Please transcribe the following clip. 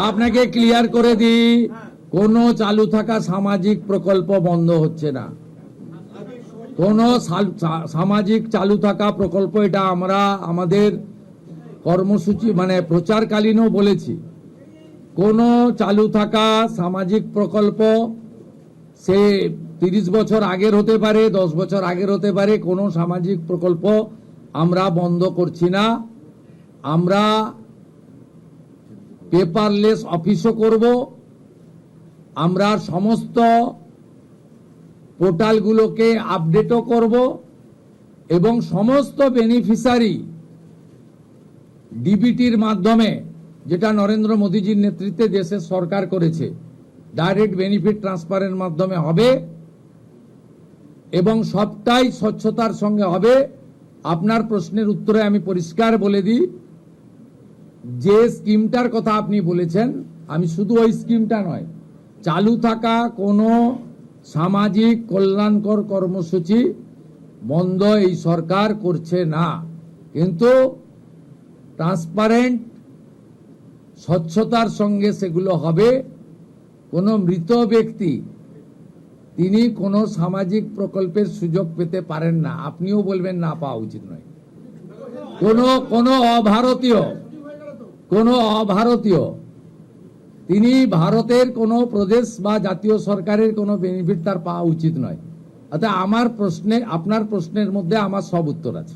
আপনাকে ক্লিয়ার করে দিই, কোনো চালু থাকা সামাজিক প্রকল্প বন্ধ হচ্ছে না। কোনো সামাজিক চালু থাকা প্রকল্প, এটা আমরা আমাদের কর্মসূচি মানে প্রচারকালীনও বলেছি, কোনো চালু থাকা সামাজিক প্রকল্প সে 30 বছর আগের হতে পারে, 10 বছর আগের হতে পারে, কোনো সামাজিক প্রকল্প আমরা বন্ধ করছি না। আমরা পেপারলেস অফিসও করব, আমরা সমস্ত পোর্টালগুলোকে আপডেটও করব এবং সমস্ত বেনিফিশিয়ারি ডিবিটির মাধ্যমে, যেটা নরেন্দ্র মোদীজির নেতৃত্বে দেশের সরকার করেছে, ডাইরেক্ট বেনিফিট ট্রান্সফারের মাধ্যমে হবে এবং সবটাই স্বচ্ছতার সঙ্গে হবে। আপনার প্রশ্নের উত্তরে আমি পরিষ্কার বলে দিই, যে স্কিমটার কথা আপনি বলেছেন, আমি শুধু ওই স্কিমটা নয়, চালু থাকা কোনো সামাজিক কল্যাণকর কর্মসূচি বন্ধ এই সরকার করছে না, কিন্তু ট্রান্সপারেন্ট স্বচ্ছতার সঙ্গে সেগুলো হবে। কোনো মৃত ব্যক্তি তিনি কোনো সামাজিক প্রকল্পের সুযোগ পেতে পারেন না, আপনিও বলবেন না পাওয়া উচিত নয়। কোনো অভারতীয় তিনি ভারতের কোনো প্রদেশ বা জাতীয় সরকারের কোনো বেনিফিট তার পাওয়া উচিত নয়। অর্থাৎ আপনার প্রশ্নের মধ্যে আমার সব উত্তর আছে।